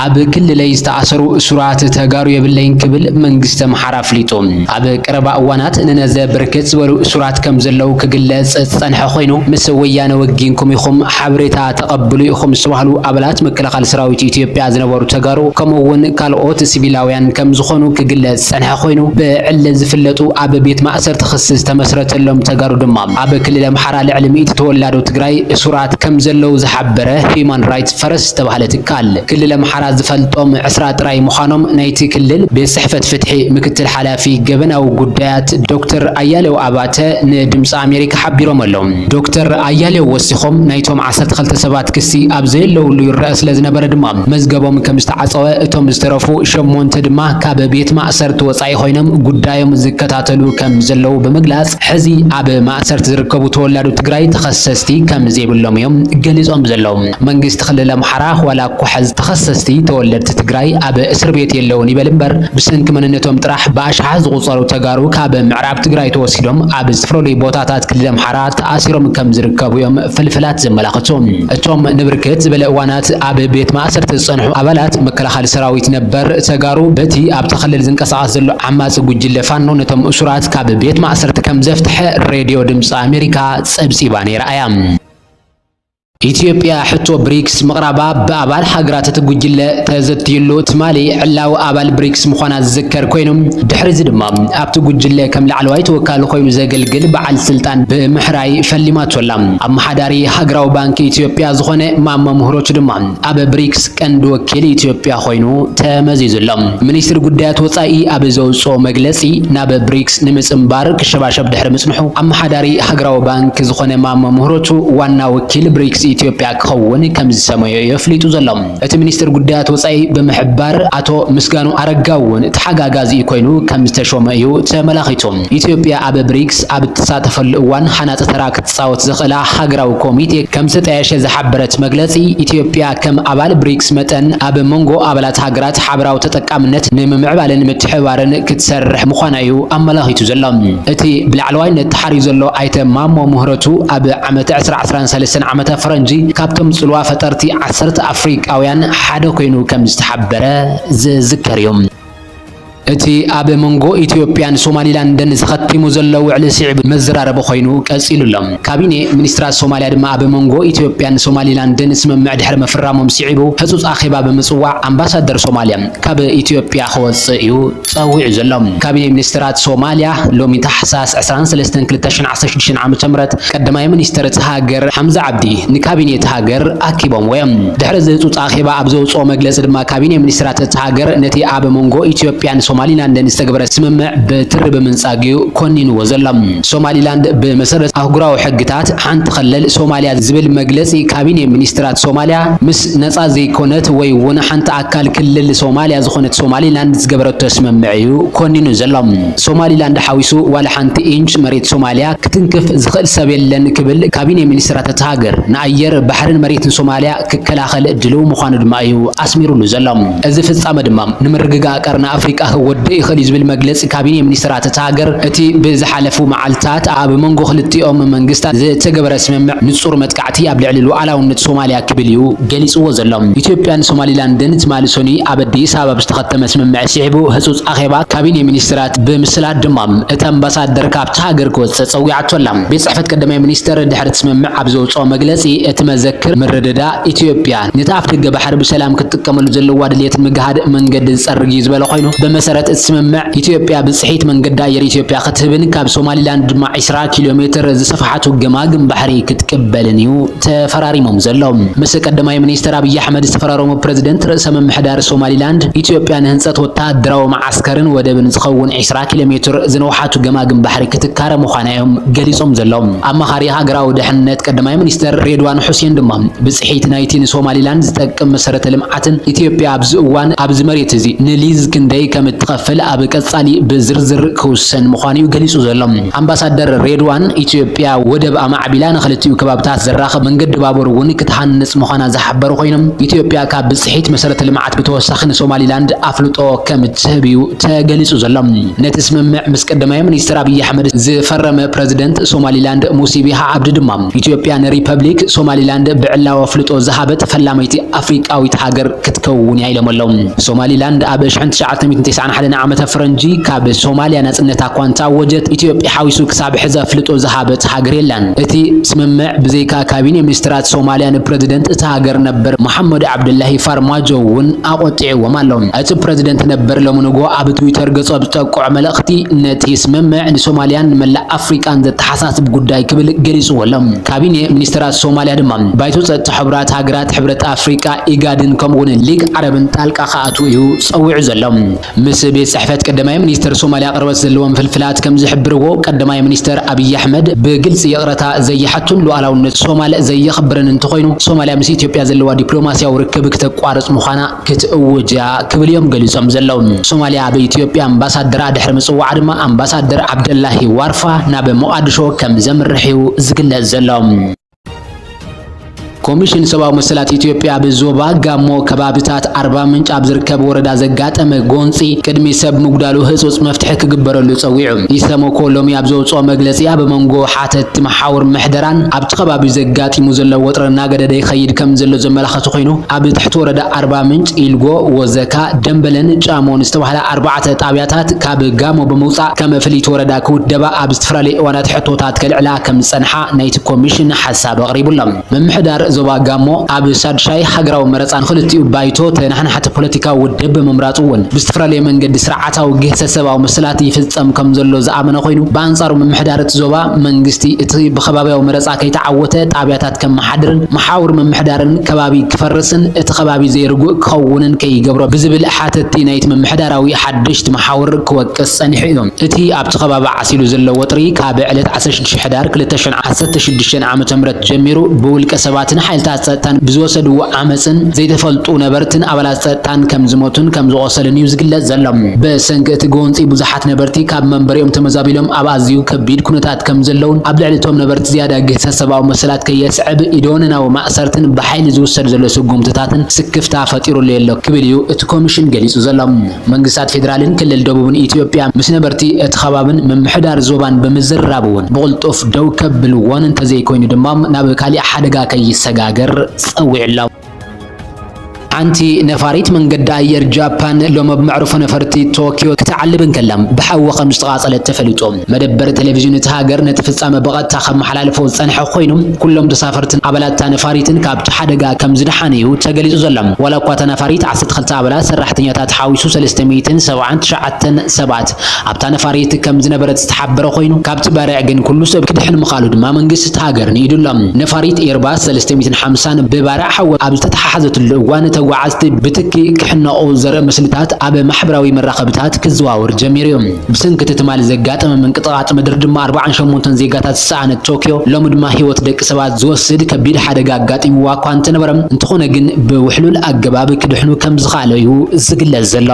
ኣብ ክልለይ ዝተኣሰሩ እሱራት ተጋሩ የብለይን ክብል መንግስቲ ኣምሓራ ኣፍሊጡ ኣብ ቀረባ እዋናት ንነዘ ብርክት ዝበሉ እሱራት ከም ዘለው ክግለጽ ዝጸንሐ ኮይኑ ምስ ወያነ ወጊንኩም ኢኹም ሓበሬታ ተቐብሉ ኢኹም ዝተባህሉ ኣባላት መከላኸሊ ሰራዊት ኢትዮጵያ ዝነበሩ ተጋሩ ከምኡውን ካልኦት ሲቪላውያን ከም ዝኾኑ ክግለጽ ዝጸንሐ ኮይኑ ብዕለ ዝፍለጡ ኣብ ቤት ማእሰርቲ ክስ ዝተመስረተሎም ተጋሩ ድማ ኣብ ክልል ኣምሓራ ልዕሊ 100 ተወላዱ ትግራይ እሱራት ከም ዘለው ዝሓበረ ሂውማን ራይትስ ፈረስ ዝተባህለ ትካል ክልል ኣምሓራ ዝፈልጦም 20 ጥራይ ምዃኖም ናይቲ ክልል ቤት ጽሕፈት ፍትሒ ምክትል ሓላፊ ገበናዊ ጉዳያት ዶክተር ኣያሌው ኣባተ ንድምፂ ኣሜሪካ ሓቢሮም ኣለው። ዶክተር ኣያሌው ወሲኾም ናይቶም 12 ሰባት ክሲ ኣብ ዘየለውሉ ይረአ ስለ ዝነበረ ድማ መዝገቦም ከም ዝተዓጸወ እቶም ዝተረፉ 8 ድማ ካብ ቤት ማእሰርቲ ወጻኢ ኮይኖም ጉዳዮም ዝከታተሉ ከም ዘለው ብምግላጽ ሕዚ ኣብ ማእሰርቲ ዝርከቡ ተወላዱ ትግራይ ተኸሰስቲ ከም ዘይብሎም እዮም ገሊጾም ዘለው። መንግስቲ ክልል ኣምሓራ ዋላ እኳ ሕዚ ተኸሰስቲ ተወለድቲ ትግራይ ኣብ እስር ቤት የለውን ይበል እምበር ብሰንኪ መንነቶም ጥራሕ ብኣሽሓ ዝቑጸሩ ተጋሩ ካብ ምዕራብ ትግራይ ተወሲዶም ኣብ ዝተፈላለዩ ቦታታት ክልል ኣምሓራ ተኣሲሮም ከም ዝርከቡ እዮም ፍልፍላት ዘመላኽቱ። እቶም ንብርክት ዝበለ እዋናት ኣብ ቤት ማእሰርቲ ዝጸንሑ ኣባላት መከላኸሊ ሰራዊት ነበር ተጋሩ በቲ ኣብቲ ክልል ዝንቀሳቐስ ዘሎ ዓማጺ ጉጅለ ፋኖ ነቶም እሱራት ካብ ቤት ማእሰርቲ ከም ዘፍትሐ ሬድዮ ድምፂ ኣሜሪካ ጸብጺባ ነይረኣያ። ኢትዮጵያ ሕቶ ብሪክስ ምቕራባ በአባል ሃገራት ትጉጅለ ተዘትይሉ ትማሊ ዕላው አባል ብሪክስ ምዃና ዝዝከር ኮይኑ ድሕሪ ድማ ኣብቲ ጉጅለ ከም ላዕለዋይ ተወካሊ ኮይኑ ዘገልግል በዓል ስልጣን ብምሕራይ ፈሊማቶላ ኣመሓዳሪ ሃገራዊ ባንኪ ኢትዮጵያ ዝኾነ ማሞ ምህሮቱ ድማ ኣብ ብሪክስ ቀንዲ ወኪል ኢትዮጵያ ኮይኑ ተመዚዙሎ። ሚኒስትር ጉዳያት ወጻኢ ኣብ ዘውፅኦ መግለጺ ናብ ብሪክስ ንምጽምባር ክሸባሸብ ድሕሪ ምጽንሑ ኣመሓዳሪ ሃገራዊ ባንኪ ዝኾነ ማሞ ምህሮቱ ዋና ወኪል ብሪክስ ኢትዮጵያ ክኸውን ከም ዝሰመዮ የፍሊጡ ዘሎም። እቲ ሚኒስትር ጉዳያት ወጻኢ ብምሕባር አቶ ምስጋኑ አረጋውን ተሓጋጋዚ ኮይኑ ከም ዝተሾመ እዩ ተመላኺቱ። ኢትዮጵያ ኣብ ብሪክስ ኣብ ተሳተፈሉ እዋን ሓናጽ ተራ ክትጻወት ዝኽእላ ሃገራዊ ኮሚቴ ከም ዝተጠየሸ ዝሓበረት መግለጺ ኢትዮጵያ ከም ኣባል ብሪክስ መጠን ኣብ መንጎ ኣባላት ሃገራት ሓበራዊ ተጠቃምነት ንምምዕባልን ምትሕብባርን ክትሰርሕ ምዃና እዩ ኣመላኺቱ ዘሎ። እቲ ብላዕለዋይነት ተሓሪዩ ዘሎ ኣይተ ማሞ ምህረቱ ኣብ ዓመት 2013 ዓመተ ፈረንጂ ካብቶም ጽልዋ ፈጠርቲ 10 ኣፍሪቃውያን ሓደ ኮይኑ ከም ዝተሓበረ ዝዝከር እዩ። እቲ ኣብ መንጎ ኢትዮጵያን ሶማሊላንድን ዝኸቲሙ ዘሎ ውዕሊ ስዕብ መዘራረብ ኮይኑ ቀጺሉሎም። ካቢኔ ሚኒስትራት ሶማልያ ድማ ኣብ መንጎ ኢትዮጵያን ሶማሊላንድን ስምምዕ ድሕሪ መፍራሞም ስዒቡ ህጹጽ ኣኼባ ብምጽዋዕ ኣምባሳደር ሶማልያ ካብ ኢትዮጵያ ክወጽእ እዩ ጸዊዑ ዘሎ። ካቢኔ ሚኒስትራት ሶማልያ ሎሚ ታሕሳስ 23 2016 ዓ.ም ቀዳማይ ሚኒስትር እቲ ሃገር ሓምዛ ዓብዲ ንካቢኔ እቲ ሃገር ኣኪቦም ወዮም። ድሕሪ ህጹጽ ኣኼባ ኣብ ዘውጽኦ መግለጺ ድማ ካቢኔ ሚኒስትራት እቲ ሃገር ነቲ ኣብ መንጎ ኢትዮጵያን ሶማሊላንድ ዝተገበረ ስምምዕ በትሪ ብምንጻግዩ ኮኒንዎ ዘሎ። ሶማሊላንድ ብመሰረት ኣህጉራዊ ሕግታት ሓንቲ ክልል ሶማልያ ዝብል መግለጺ ካቢኔ ሚኒስትራት ሶማልያ ምስ ነጻ ዘይኮነት ወይ እውን ሓንቲ ኣካል ክልል ሶማልያ ዝኾነት ሶማሊላንድ ዝገበረቶ ስምምዕ እዩ ኮኒኑ ዘሎ። ሶማሊላንድ ሓዊሱ ዋላ ሓንቲ ኢንች መሬት ሶማልያ ክትንክፍ ዝኽእል ሰብ የለን ክብል ካቢኔ ሚኒስትራት እቲ ሃገር ንኣየር ባሕርን መሬትን ሶማልያ ክከላኸል ድልው ምዃኑ ድማ እዩ ኣስሚሩሉ ዘሎ። እዚ ፍጻመ ድማ ንምርግጋእ ቀርኒ ኣፍሪቃ ወዲ ይኽእል ዝብል መግለጺ ካቢኔ ሚኒስትራት እቲ ሃገር እቲ ብዝሓለፉ መዓልትታት ኣብ መንጎ ክልቲኦም መንግስታት ዝተገበረ ስምምዕ ንጹር መጥቃዕቲ ኣብ ልዕሊ ሉዓላውነት ሶማልያ ክብል እዩ ገሊጽዎ ዘሎ። ኢትዮጵያን ሶማሊላንድን ትማሊ ሶኒ ኣብ ኣዲስ ኣበባ ዝተኸተመ ስምምዕ ስዒቡ ህጹጽ ኣኼባ ካቢኔ ሚኒስትራት ብምስላት ድማ እቲ ኣምባሳደር ካብቲ ሃገር ክወጽእ ጸዊዓቶላ። ቤት ጽሕፈት ቀዳማይ ሚኒስትር ድሕሪ ስምምዕ ኣብ ዘውጽኦ መግለጺ እቲ መዘክር ምርድዳ ኢትዮጵያ ነቲ ኣብቲ ደገ ባሕሪ ብሰላም ክትጥቀመሉ ዘለዋ ድሌት ምግሃድ መንገዲ ዝጸርግ እዩ ዝበለ ኮይኑ በመሰረት ስምምዕ ኢትዮጵያ ብጽሒት መንገዲ ኣየር ኢትዮጵያ ክትህብን ካብ ሶማሊላንድ ድማ 20 ኪሎ ሜትር ዝሰፍሓቱ ገማግም ባሕሪ ክትቅበልን እዩ ተፈራሪሞም ዘሎም። ምስ ቀዳማይ ሚኒስትር ኣብይ ኣሕመድ ዝተፈራረሙ ፕሬዝደንት ርእሰ ምምሕዳር ሶማሊላንድ ኢትዮጵያ ንህንጸት ወተሃደራዊ ማዓስከርን ወደብን ዝኸውን 20 ኪሎ ሜትር ዝነውሓቱ ገማግም ባሕሪ ክትካረ ምዃና እዮም ገሊጾም ዘሎም። ኣማኻሪ ሃገራዊ ድሕንነት ቀዳማይ ሚኒስትር ሬድዋን ሁሴን ድማ ብጽሒት ናይቲ ንሶማሊላንድ ዝጠቅም መሰረተ ልምዓትን ኢትዮጵያ ኣብዚ እዋን ኣብዚ መሬት እዚ ንሊዝ ክንደይ ከም ክትከፍል ኣብ ቀጻሊ ብዝርዝር ክውሰን ምዃኑ ገሊጹ ዘሎ ኣምባሳደር ሬድዋን ኢትዮጵያ ወደብ ኣማዕቢላ ንኽልቲኡ ከባቢታት ዘራኽብ መንገዲ ባቡር እውን ክትሃንጽ ምዃና ዝሓበሩ ኮይኖም ኢትዮጵያ ካብ ብጽሒት መሰረተ ልምዓት ብተወሳኺ ንሶማሊላንድ ኣፍልጦ ከም እትህብ እዩ ተገሊጹ ዘሎ ነቲ ስምምዕ ምስ ቀዳማይ ሚኒስትር አብይ አሕመድ ዝፈረመ ፕሬዝደንት ሶማሊላንድ ሙሲ ቢሃ ዓብዲ ድማ ኢትዮጵያ ንሪፐብሊክ ሶማሊላንድ ብዕላዊ ኣፍልጦ ዝሃበት ፈላመይቲ ኣፍሪቃዊት ሃገር ክትከውን ይኢሎም ሶማሊላንድ ኣብ 1991 ዓመተ ፈረንጂ ካብ ሶማልያ ናጽነታ እኳ እንተኣወጀት ኢትዮጵያ ሓዊሱ ክሳብ ሕዚ ኣፍልጦ ዝሃበት ሃገር የላን እቲ ስምምዕ ብዘይካ ካቢኔ ሚኒስትራት ሶማልያ ንፕሬዝደንት እቲ ሃገር ነበር መሐመድ ዓብዱላሂ ፋርማጆ እውን ኣቆጢዕዎም ኣለው እቲ ፕሬዝደንት ነበር ለሙንጎ ኣብ ትዊተር ገጾ ብጠቁዕ መልእኽቲ ነቲ ስምምዕ ንሶማልያን ንመላእ ኣፍሪቃን ዘተሓሳስብ ጉዳይ ክብል ገሊጹ ኣሎ ካቢኔ ሚኒስትራት ሶማልያ ድማ ባይቶ ጸጥታ ሕብራት ሃገራት ሕብረት ኣፍሪቃ ኢጋድን ከምኡውን ሊግ ዓረብን ጣልቃ ከኣትው እዩ ጸዊዑ ዘሎ ምስ ቤት ጽሕፈት ቀዳማይ ሚኒስትር ሶማልያ ቅርበት ዘለዎም ፍልፍላት ከም ዝሕብርዎ ቀዳማይ ሚኒስትር አብይ አሕመድ ብግልጽ የቕረታ ዘየሓቱን ሉዓላውነት ሶማል ዘየኽብርን እንተኮይኑ ሶማልያ ምስ ኢትዮጵያ ዘለዋ ዲፕሎማሲያዊ ርክብ ክትቋርጽ ምዃና ክትእውጃ ክብል እዮም ገሊጾም ዘለው ሶማልያ በኢትዮጵያ ኣምባሳደር ድሕሪ ምጽዋዕ ድማ ኣምባሳደር ዓብደላሂ ዋርፋ ናብ ሞቃዲሾ ከም ዘምርሕ እዩ ዝግለጽ ዘሎ ኮሚሽን ሰብአዊ መሰላት ኢትዮጵያ በዞባ ጋሞ ከባቢታት 40 ምንጭ ኣብ ዝርከብ ወረዳ ዘጋጠመ ጎንፂ ቅድሚ ሰብ ምጉዳሉ ህጹጽ መፍትሒ ክግበረሉ ጸዊዑ ኢሰመኮ ሎሚ ኣብ ዘውጽኦ መግለጺ በመንጎ ሓተት መሓውር ምሕደራን ኣብቲ ከባቢ ዘጋጢሙ ዘሎ ወጥረና ገደደ ይኸይድ ከም ዘሎ ዘመላኽቱ ኮይኑ ኣብ ትሕቲ ወረዳ 40 ምንጭ ኢልጎ ወዘካ ደንበለን ጫሞን ዝተባህለ 4 ጣብያታት ካብ ጋሞ በመውጻእ ከም ፍሊት ወረዳ ክውደባ ኣብ ዝተፈላለዩ እዋናት ሕቶታት ከልዕላ ከም ጸንሓ ናይቲ ኮሚሽን ሓሳብ ኣቕሪቡሎም መምሕዳር ዞባ ጋሞ ኣብ ሳድሻይ ሃገራዊ መረፃን ክልቲኡ ባይቶ ተናሕናሕቲ ፖለቲካዊ ውድብ ብምምራጽ እውን ብዝተፈላለየ መንገዲ ስርዓታዊ ግህሰ ሰብአዊ መሰላት ይፍጸም ከም ዘሎ ዝኣመነ ኮይኑ በኣንጻሩ ምምሕዳር እቲ ዞባ መንግስቲ እቲ ብኸባቢያዊ መረፃ ከይተዓወተ ጣብያታት ከም መሓድርን መሓውር ምምሕዳርን ከባቢ ክፈርስን እቲ ከባቢ ዘይርጉእ ክኸውንን ከይገብሮ ብዝብል ሓተቲ ናይቲ ምምሕዳራዊ ሓድሽቲ መሓውር ክወቅስ ጸኒሑ እዮም እቲ ኣብቲ ከባቢ ዓሲሉ ዘሎ ወጥሪ ካብ ዕለት 16 ሕዳር 2016 ዓመተ ምህረት ጀሚሩ ብውልቀ ሰባትን ሓይልታት ጸጥታን ብዝወሰድዎ ዓመፅን ዘይተፈልጡ ነበርትን ኣባላት ጸጥታን ከም ዝሞቱን ከም ዝቆሰሉን እዩ ዝግለጽ ዘሎ በሰንኪ እቲ ጎንፂ ብዙሓት ነበርቲ ካብ መንበሪኦም ተመዛቢሎም ኣብ ኣዝዩ ከቢድ ኩነታት ከም ዘለውን ኣብ ልዕሊ እቶም ነበርቲ ዝያዳ ግህሰ ሰብአዊ መሰላት ከየስዕብ ኢዶናዊ ማእሰርትን ብሓይሊ ዝውሰድ ዘሎ ስጉምትታትን ስክፍታ ፈጢሩሉ የሎ ክብል እዩ እቲ ኮሚሽን ገሊጹ ዘሎ መንግስታት ፌደራልን ክልል ደቡብን ኢትዮጵያ ምስ ነበርቲ እቲ ከባቢን ምምሕዳር ዞባን ብምዝራብ እውን ብቕልጡፍ ደው ከብልዎን እንተዘይኮይኑ ድማ ናብ ካሊእ ሓደጋ ከይሰጋገር ጸዊዕላው አንቲ ነፋሪት መንገድ አየር ጃፓን ሎመ በመዕሩፈ ነፈርቲ ቶኪዮ ክትዓልብን ከላም ብሓዊ ከም ዝተቃጸለት ተፈሊጦ መደበር ቴሌቪዥን እቲ ሃገር ነቲ ፍጻመ በቐጥታ ከመሓላልፎ ጸንሐ ኮይኑ ኩሎም ተሳፈርትን ኣባላት ነፋሪትን ካብቲ ሓደጋ ከም ዝድሓን እዩ ተገሊጹ ዘሎ ዋላ እኳ ነፋሪት 12 ኣባላት ሰራሕተኛታት ሓዊሱ 379 ሰባት ኣብታ ነፋሪት ከም ዝነበረት ዝተሓበረ ኮይኑ ካብቲ ባርዕ ግን ኩሉ ሰብ ክድሕን ምኻሉ ድማ መንግስቲ እቲ ሃገር ንኢዱሎም ነፋሪት ኤርባስ 350 ብባርዕ ሓወ ኣብ ዝተተሓሓዘትሉ እዋን ተጓዓዝቲ ብትኪ ክሕነቑ ዘርኢ ምስልታት ኣብ ማሕበራዊ መራኸብታት ክዘዋወር ጀሚሩ እዩ ብስንክቲ ትማል ዘጋጠመ ምንቅጥቃጥ ምድሪ ድማ 48 ዜጋታት ዝሰኣነት ቶኪዮ ሎሚ ድማ ህይወት ደቂ ሰባት ዝወስድ ከቢድ ሓደጋ ኣጋጢምዋ እኳ እንተነበረ እንተኾነ ግን ብውሕሉል ኣገባብ ክድሕኑ ከም ዝኽኣለ እዩ ዝግለጽ ዘሎ